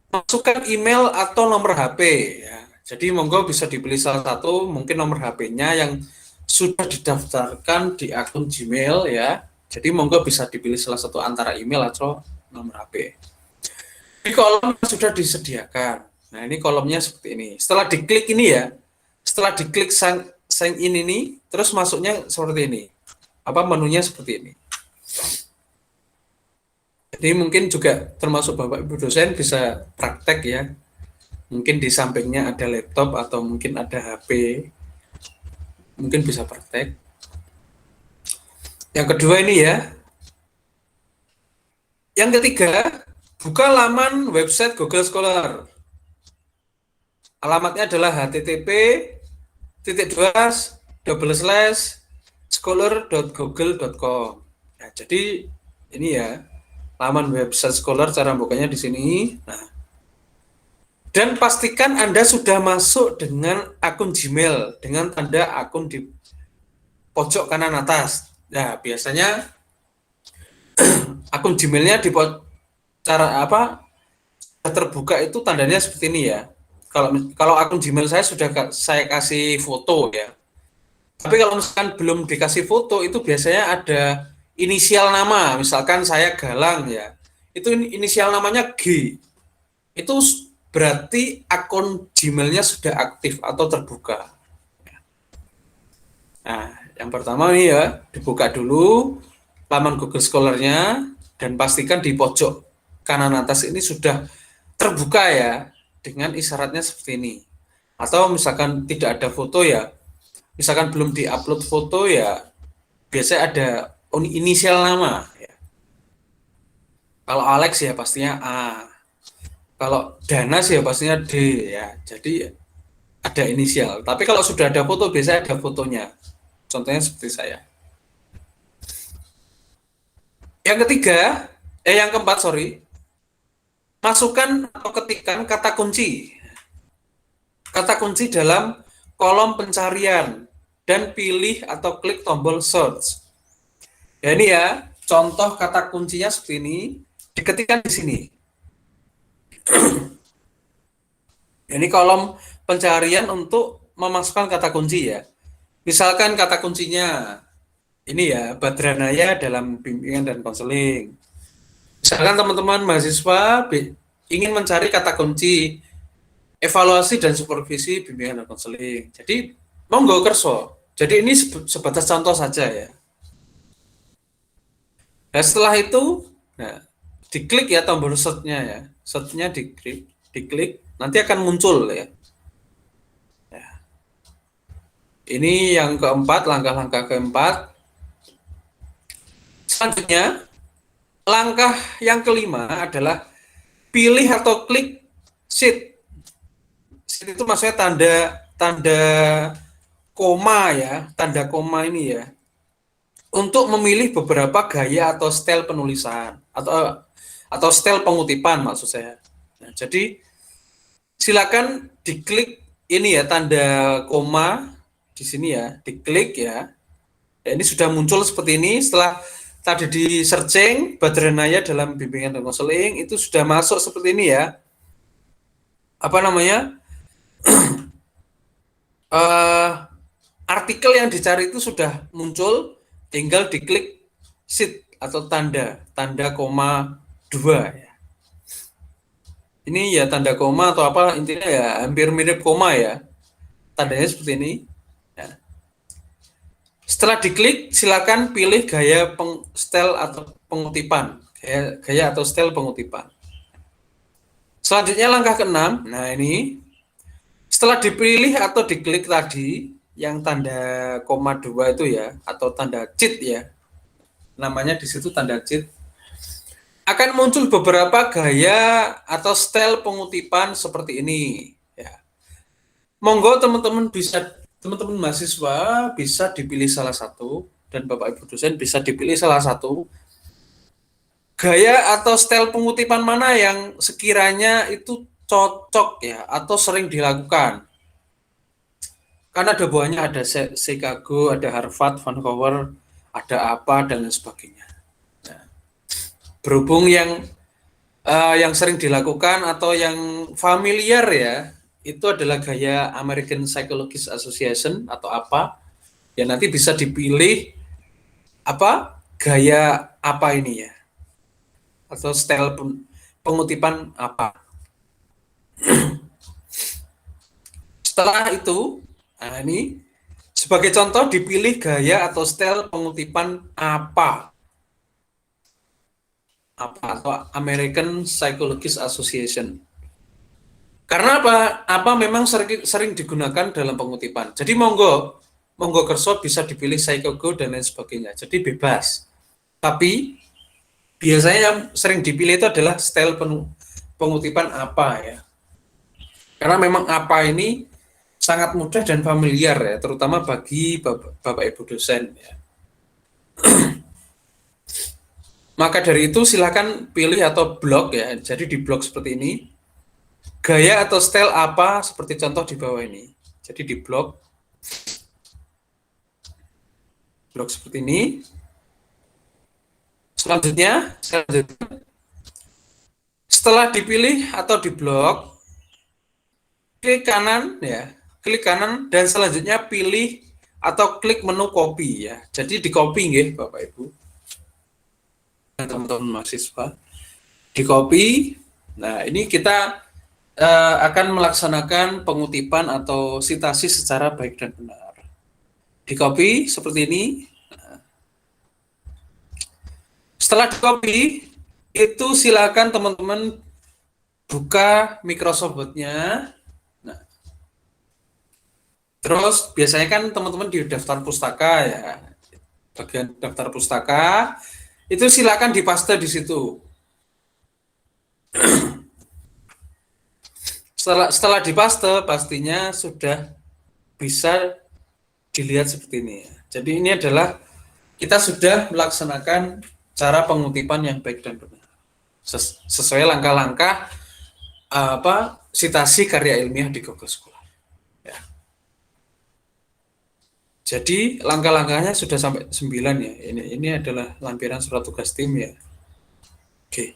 masukkan email atau nomor HP ya. Jadi monggo bisa dipilih salah satu, mungkin nomor HP-nya yang sudah didaftarkan di akun Gmail ya. Jadi monggo bisa dipilih salah satu antara email atau nomor HP. Ini kolom sudah disediakan. Nah, ini kolomnya seperti ini. Setelah diklik ini ya, setelah diklik sign in ini, terus masuknya seperti ini. Menunya seperti ini. Jadi mungkin juga termasuk Bapak Ibu dosen bisa praktek ya. Mungkin di sampingnya ada laptop atau mungkin ada HP. Mungkin bisa praktek. Yang kedua ini ya. Yang ketiga, buka laman website Google Scholar. Alamatnya adalah http://scholar.google.com. Nah, jadi ini ya, laman website Scholar, cara bukanya di sini. Nah, dan pastikan Anda sudah masuk dengan akun Gmail dengan tanda akun di pojok kanan atas. Nah, biasanya akun Gmailnya di terbuka itu tandanya seperti ini ya. Kalau akun Gmail saya sudah saya kasih foto ya. Tapi kalau misalkan belum dikasih foto itu biasanya ada inisial nama, misalkan saya Galang ya. itu inisial namanya G. Itu berarti akun Gmail-nya sudah aktif atau terbuka. Nah, yang pertama nih ya, dibuka dulu laman Google Scholar-nya dan pastikan di pojok kanan atas ini sudah terbuka ya, dengan isyaratnya seperti ini. Atau misalkan tidak ada foto ya, misalkan belum diupload foto ya, biasanya ada inisial nama ya. Kalau Alex ya pastinya A. Kalau Danas ya pastinya D ya. Jadi ada inisial. Tapi kalau sudah ada foto biasanya ada fotonya. Contohnya seperti saya. Yang keempat, masukkan atau ketikkan kata kunci. Kata kunci dalam kolom pencarian dan pilih atau klik tombol search. Ya ini ya, contoh kata kuncinya seperti ini, diketikkan di sini. Ini kolom pencarian untuk memasukkan kata kunci ya. Misalkan kata kuncinya ini ya, Badranaya dalam bimbingan dan konseling. Misalkan teman-teman mahasiswa ingin mencari kata kunci evaluasi dan supervisi bimbingan dan konseling. Jadi monggo kerso. Jadi ini sebatas contoh saja ya. Nah, setelah itu, nah, diklik ya tombol search-nya ya. Search-nya diklik, nanti akan muncul ya. Nah, ini yang keempat, langkah-langkah keempat. Selanjutnya, langkah yang kelima adalah pilih atau klik sheet. Sheet itu maksudnya tanda koma ya, tanda koma ini ya. Untuk memilih beberapa gaya atau style penulisan atau style pengutipan maksud saya. Nah, jadi silakan diklik ini ya tanda koma di sini ya, diklik ya. Ya ini sudah muncul seperti ini. Setelah tadi di searching Badranaya dalam bimbingan dan konseling itu sudah masuk seperti ini ya. Apa namanya? Artikel yang dicari itu sudah muncul. Tinggal diklik sheet atau tanda koma 2 ya. Ini ya tanda koma atau apa intinya ya hampir mirip koma ya. Tandanya seperti ini. Ya. Setelah diklik silakan pilih gaya style atau pengutipan. Gaya atau style pengutipan. Selanjutnya langkah ke-6. Nah ini setelah dipilih atau diklik tadi yang tanda koma 2 itu ya, atau tanda cheat ya, namanya di situ tanda cheat, akan muncul beberapa gaya atau style pengutipan seperti ini. Ya. Monggo teman-teman mahasiswa bisa dipilih salah satu, dan Bapak Ibu dosen bisa dipilih salah satu gaya atau style pengutipan mana yang sekiranya itu cocok ya, atau sering dilakukan. Karena ada buahnya, ada Chicago, ada Harvard, Vancouver, ada apa dan lain sebagainya. Nah, berhubung yang sering dilakukan atau yang familiar ya, itu adalah gaya American Psychologists Association atau apa. Ya nanti bisa dipilih apa gaya apa ini ya, atau style pengutipan apa. Setelah itu, nah ini sebagai contoh dipilih gaya atau style pengutipan apa atau American Psychologists Association. Karena apa memang sering digunakan dalam pengutipan. Jadi monggo kerso bisa dipilih Chicago dan lain sebagainya. Jadi bebas. Tapi biasanya yang sering dipilih itu adalah style pengutipan apa ya. Karena memang apa ini sangat mudah dan familiar ya, terutama bagi Bapak Ibu dosen ya. Maka dari itu silakan pilih atau blok ya. Jadi di blok seperti ini. Gaya atau style apa seperti contoh di bawah ini. Jadi di blok seperti ini. Selanjutnya setelah dipilih atau di blok, klik kanan ya. Klik kanan dan selanjutnya pilih atau klik menu copy ya. Jadi di copy nggih Bapak Ibu. Teman-teman mahasiswa. di copy. Nah, ini kita akan melaksanakan pengutipan atau sitasi secara baik dan benar. Di copy seperti ini. Setelah di copy, itu silakan teman-teman buka Microsoft Word-nya. Nah, terus biasanya kan teman-teman di daftar pustaka ya, bagian daftar pustaka, itu silakan dipaste di situ. Setelah dipaste, pastinya sudah bisa dilihat seperti ini ya. Jadi ini adalah kita sudah melaksanakan cara pengutipan yang baik dan benar sesuai langkah-langkah sitasi karya ilmiah di Google Scholar. Ya. Jadi langkah-langkahnya sudah sampai 9 ya. Ini adalah lampiran surat tugas tim ya. Oke.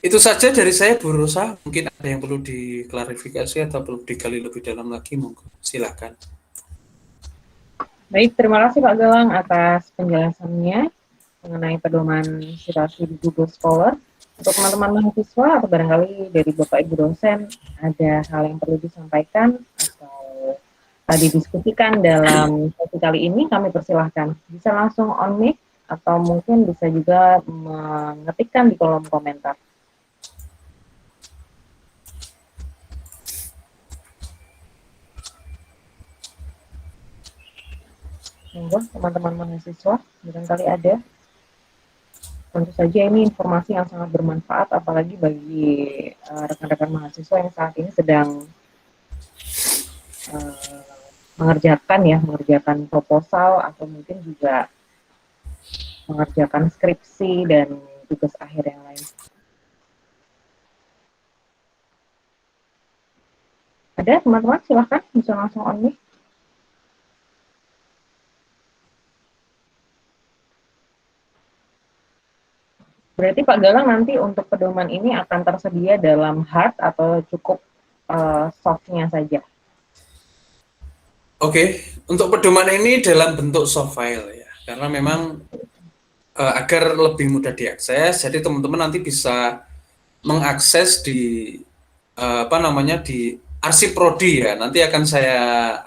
Itu saja dari saya, Bu Rosa. Mungkin ada yang perlu diklarifikasi atau perlu digali lebih dalam lagi, monggo. Silakan. Baik, terima kasih Pak Galang atas penjelasannya mengenai pedoman sitasi di Google Scholar. Untuk teman-teman mahasiswa atau barangkali dari Bapak Ibu dosen, ada hal yang perlu disampaikan atau didiskusikan dalam sesi kali ini, kami persilahkan. Bisa langsung on mic atau mungkin bisa juga mengetikkan di kolom komentar. Monggo teman-teman mahasiswa, barangkali ada. Tentu saja ini informasi yang sangat bermanfaat, apalagi bagi rekan-rekan mahasiswa yang saat ini sedang mengerjakan proposal atau mungkin juga mengerjakan skripsi dan tugas akhir yang lain. Ada teman-teman, silahkan bisa langsung on mic. Berarti Pak Galang nanti untuk pedoman ini akan tersedia dalam hard atau cukup soft-nya saja? Oke, untuk pedoman ini dalam bentuk soft file ya, karena memang agar lebih mudah diakses, jadi teman-teman nanti bisa mengakses di di arsip prodi ya. Nanti akan saya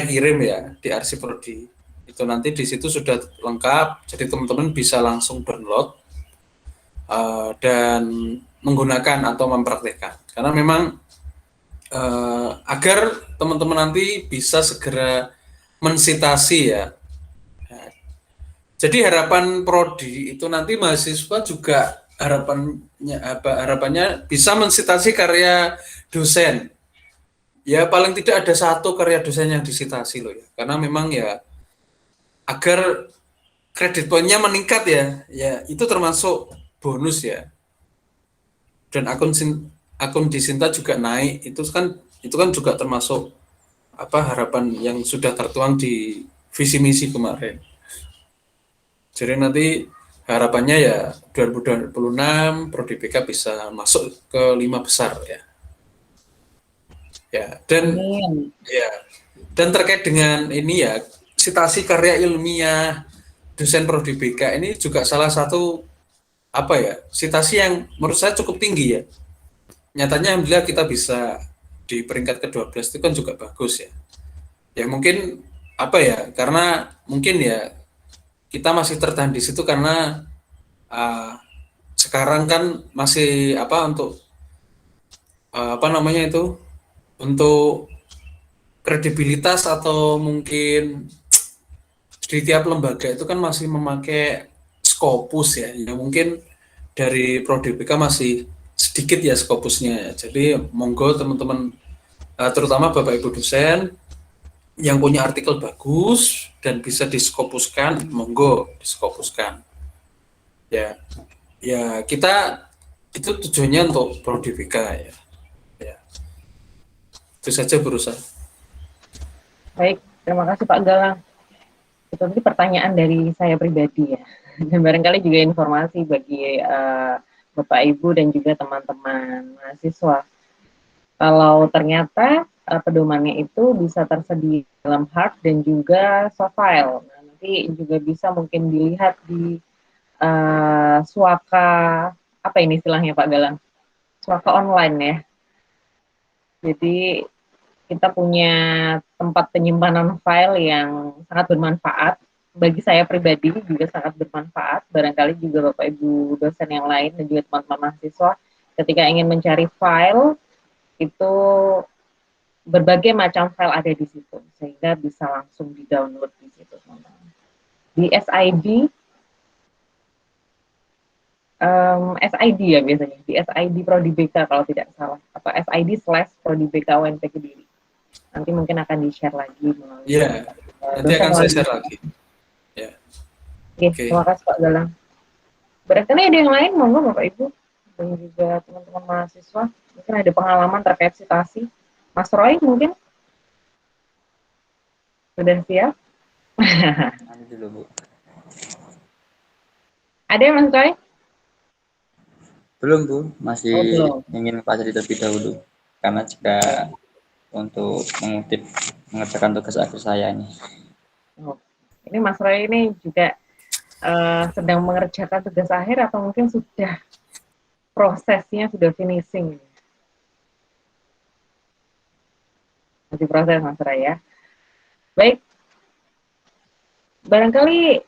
kirim ya di arsip prodi. Itu nanti di situ sudah lengkap, jadi teman-teman bisa langsung download dan menggunakan atau mempraktekkan. Karena memang agar teman-teman nanti bisa segera mensitasi ya. Jadi harapan prodi itu nanti mahasiswa juga harapannya bisa mensitasi karya dosen. Ya paling tidak ada satu karya dosen yang disitasi loh ya. Karena memang ya agar kredit poinnya meningkat ya. Ya itu termasuk bonus ya. Dan akun Disinta juga naik. Itu kan juga termasuk harapan yang sudah tertuang di visi misi kemarin. Jadi nanti harapannya ya 2026 Prodi BK bisa masuk ke 5 besar ya. Ya, dan terkait dengan ini ya, sitasi karya ilmiah dosen Prodi BK ini juga salah satu sitasi yang menurut saya cukup tinggi ya. Nyatanya alhamdulillah kita bisa di peringkat ke-12 itu kan juga bagus ya. Ya mungkin karena mungkin ya kita masih tertahan di situ karena sekarang kan masih untuk kredibilitas atau mungkin di tiap lembaga itu kan masih memakai Scopus ya, yang mungkin dari Prodi BK masih sedikit ya Scopusnya. Jadi monggo teman-teman terutama Bapak Ibu dosen yang punya artikel bagus dan bisa diskopuskan, monggo diskopuskan. Ya kita itu tujuannya untuk Prodi BK ya. Itu saja berusaha. Baik, terima kasih Pak Galang. Itu nanti pertanyaan dari saya pribadi ya. Dan barangkali juga informasi bagi Bapak Ibu dan juga teman-teman mahasiswa. Kalau ternyata pedomannya itu bisa tersedia dalam hard dan juga soft file. Nah, nanti juga bisa mungkin dilihat di Suaka apa ini istilahnya Pak Galang? Swaka online ya. Jadi kita punya tempat penyimpanan file yang sangat bermanfaat. Bagi saya pribadi juga sangat bermanfaat. Barangkali juga Bapak Ibu dosen yang lain dan juga teman-teman mahasiswa ketika ingin mencari file itu berbagai macam file ada di situ sehingga bisa langsung di-download di situ teman-teman. Di SID SID ya biasanya di SID Prodi BK kalau tidak salah atau SID/Prodi BK UNP Kediri. Nanti mungkin akan di-share lagi melalui nanti akan saya share lagi. Ya. Oke, terima kasih Pak Galang. Barangkali ada yang lain, monggo Bapak Ibu dan juga teman-teman mahasiswa mungkin ada pengalaman terkait citasi. Mas Roy mungkin sudah siap? Nanti dulu Bu. Ada yang Mas Roy? Belum Bu, masih belum. ingin baca terlebih dahulu karena jika untuk mengerjakan tugas akhir saya ini. Ini Mas Roy ini juga sedang mengerjakan tugas akhir atau mungkin sudah prosesnya sudah finishing? Masih proses Mas Roy ya. Baik. Barangkali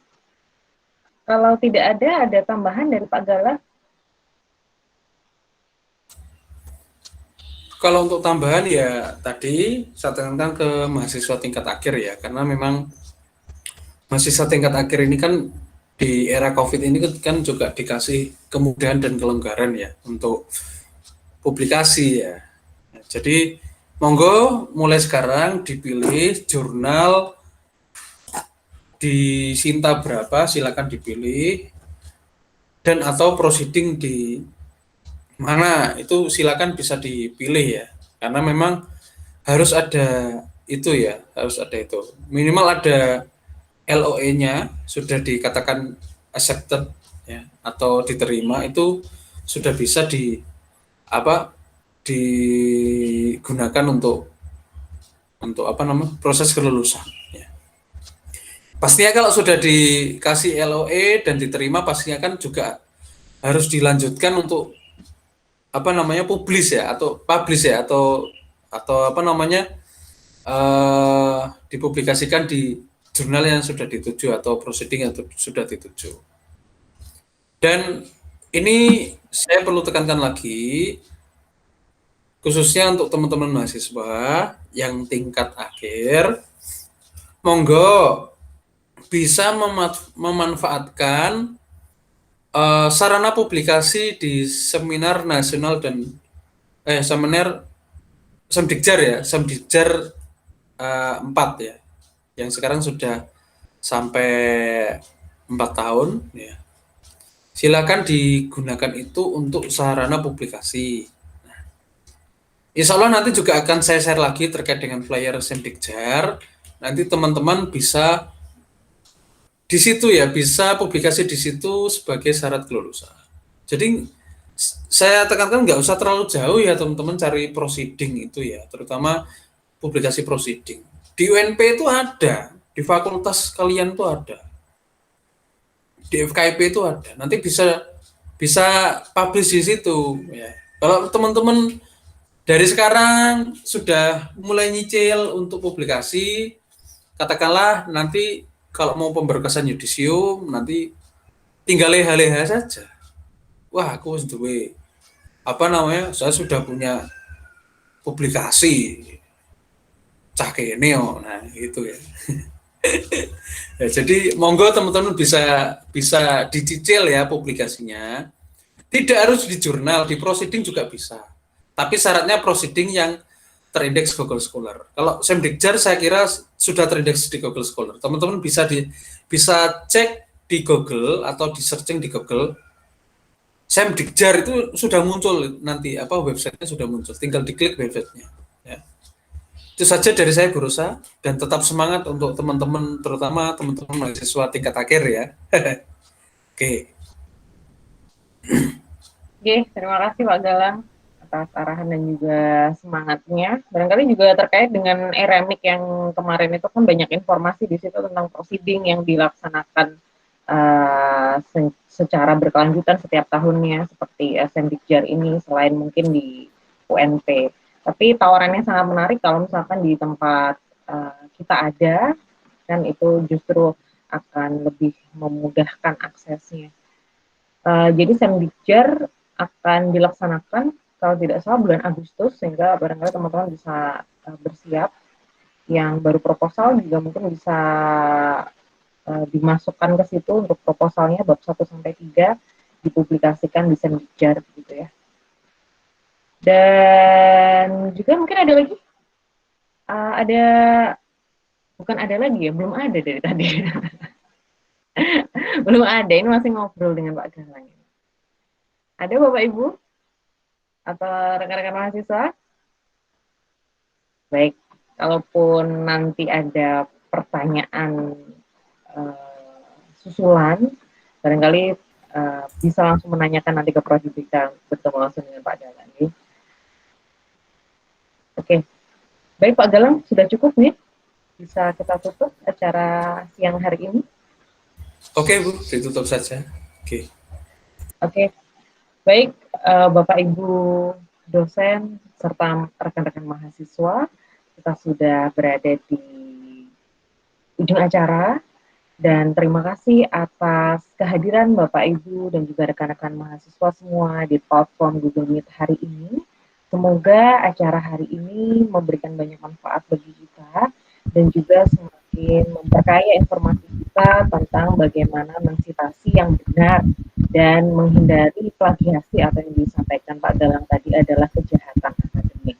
kalau tidak ada tambahan dari Pak Galang? Kalau untuk tambahan ya tadi saya tekankan ke mahasiswa tingkat akhir ya, karena memang mahasiswa tingkat akhir ini kan di era COVID ini kan juga dikasih kemudahan dan kelonggaran ya untuk publikasi ya. Jadi monggo mulai sekarang dipilih jurnal di Sinta berapa silakan dipilih dan atau proceeding di mana itu silakan bisa dipilih ya, karena memang harus ada itu ya, harus ada itu minimal ada LOE-nya sudah dikatakan accepted ya atau diterima, itu sudah bisa digunakan untuk proses kelulusan ya. Pastinya kalau sudah dikasih LOE dan diterima pastinya kan juga harus dilanjutkan untuk publish ya atau dipublikasikan di jurnal yang sudah dituju atau proceeding yang sudah dituju. Dan ini saya perlu tekankan lagi khususnya untuk teman-teman mahasiswa yang tingkat akhir, monggo bisa memanfaatkan sarana publikasi di seminar nasional dan seminar Semdikjar ya, Semdikjar 4 ya, yang sekarang sudah sampai 4 tahun ya. Silakan digunakan itu untuk sarana publikasi. Nah, insya Allah nanti juga akan saya share lagi terkait dengan flyer Semdikjar. Nanti teman-teman bisa di situ ya, bisa publikasi di situ sebagai syarat kelulusan. Jadi saya tekankan nggak usah terlalu jauh ya teman-teman cari proceeding itu ya, terutama publikasi proceeding. Di UNP itu ada, di fakultas kalian itu ada, di FKIP itu ada. Nanti bisa publish di situ ya. Kalau teman-teman dari sekarang sudah mulai nyicil untuk publikasi, katakanlah nanti kalau mau pemberkasan yudisium nanti tinggal leha-leha saja. Wah, aku duwe saya sudah punya publikasi cah kene yo. Nah, gitu ya. Ya, jadi monggo teman-teman bisa dicicil ya publikasinya. Tidak harus di jurnal, di proceeding juga bisa. Tapi syaratnya proceeding yang terindeks Google Scholar. Kalau Semdikjar saya kira sudah terindeks di Google Scholar. Teman-teman bisa cek di Google atau di searching di Google. Semdikjar itu sudah muncul nanti websitenya sudah muncul. Tinggal diklik websitenya. Ya. Itu saja dari saya berusaha dan tetap semangat untuk teman-teman, terutama teman-teman mahasiswa tingkat akhir ya. Oke. Oke, terima kasih Pak Galang atas arahan dan juga semangatnya. Barangkali juga terkait dengan Eremik yang kemarin itu kan banyak informasi di situ tentang proceeding yang dilaksanakan secara berkelanjutan setiap tahunnya seperti Semdikjar ini selain mungkin di UNP. Tapi tawarannya sangat menarik kalau misalkan di tempat kita ada, kan itu justru akan lebih memudahkan aksesnya. Jadi Semdikjar akan dilaksanakan kalau tidak salah bulan Agustus, sehingga barangkali teman-teman bisa bersiap. Yang baru proposal juga mungkin bisa dimasukkan ke situ untuk proposalnya bab 1 sampai 3 dipublikasikan di Semdikjar gitu ya. Dan juga mungkin ada lagi, bukan ada lagi ya, belum ada dari tadi. Belum ada, ini masih ngobrol dengan Pak Galang. Ada Bapak Ibu? Atau rekan-rekan mahasiswa? Baik, kalaupun nanti ada pertanyaan susulan, barangkali bisa langsung menanyakan nanti ke Prodi Bika bertemu langsung dengan Pak Galang. Oke, baik Pak Galang, sudah cukup nih? Bisa kita tutup acara siang hari ini? Oke Bu, ditutup saja. Oke. Baik, Bapak Ibu dosen serta rekan-rekan mahasiswa, kita sudah berada di ujung acara dan terima kasih atas kehadiran Bapak Ibu dan juga rekan-rekan mahasiswa semua di platform Google Meet hari ini. Semoga acara hari ini memberikan banyak manfaat bagi kita dan juga semakin memperkaya informasi kita tentang bagaimana mensitasi yang benar dan menghindari plagiasi atau yang disampaikan Pak Galang tadi adalah kejahatan akademik.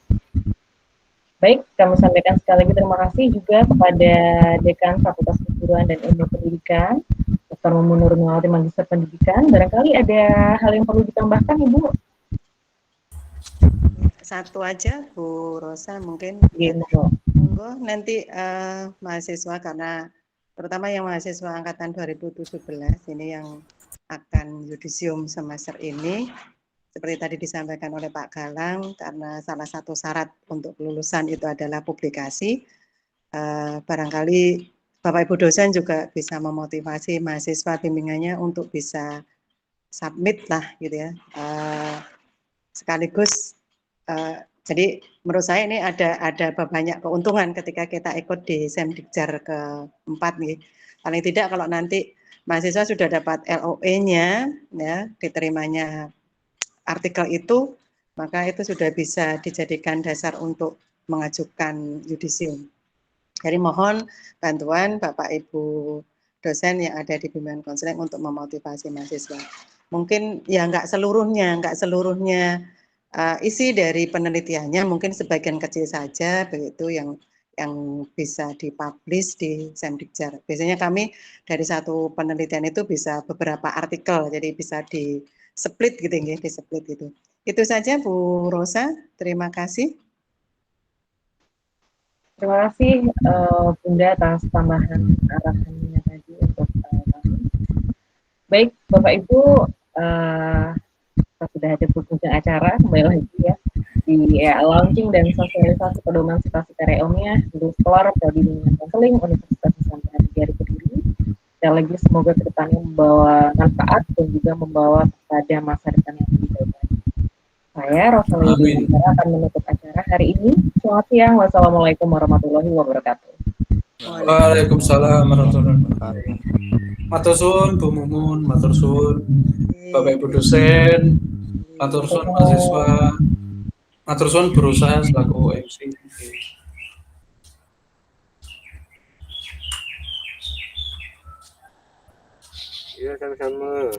Baik, kami sampaikan sekali lagi terima kasih juga kepada Dekan Fakultas Keguruan dan Ilmu Pendidikan, Dr. Mumunur Nurmawati, Magister Pendidikan. Barangkali ada hal yang perlu ditambahkan, Ibu? Satu aja, Bu Rosa mungkin. Monggo nanti mahasiswa, karena terutama yang mahasiswa angkatan 2017 ini yang akan yudisium semester ini, seperti tadi disampaikan oleh Pak Galang, karena salah satu syarat untuk kelulusan itu adalah publikasi. Barangkali Bapak Ibu dosen juga bisa memotivasi mahasiswa bimbingannya untuk bisa submit lah gitu ya. Sekaligus jadi menurut saya ini ada banyak keuntungan ketika kita ikut di Semdikjar ke-4 nih. Paling tidak kalau nanti mahasiswa sudah dapat LOE-nya ya, diterimanya artikel itu, maka itu sudah bisa dijadikan dasar untuk mengajukan yudisium. Jadi mohon bantuan Bapak Ibu dosen yang ada di bimbingan konseling untuk memotivasi mahasiswa. Mungkin ya nggak seluruhnya isi dari penelitiannya, mungkin sebagian kecil saja begitu yang bisa dipublish di Semdikjar. Biasanya kami dari satu penelitian itu bisa beberapa artikel, jadi bisa di-split gitu ya, di-split gitu. Itu saja Bu Rosa, terima kasih. Terima kasih Bunda atas tambahan arahannya tadi untuk kami. Baik, Bapak Ibu, kita sudah ada penghujung acara, kembali lagi ya di launching dan sosialisasi pedoman citasi karyaomnya di Skor Prodi Bimbingan Konseling Universitas Nusantara Negara Kediri. Sekali lagi semoga kedepannya membawa manfaat dan juga membawa pada masa depan yang lebih baik. Saya Rosalia akan menutup acara hari ini. Selamat siang. Wassalamualaikum warahmatullahi wabarakatuh. Waalaikumsalam warahmatullahi wabarakatuh. Matur suwun Bu Mumun, matur suwun Bapak Ibu dosen, matur suwun mahasiswa, matur suwun berusaha selaku MC. Iya, sama-sama.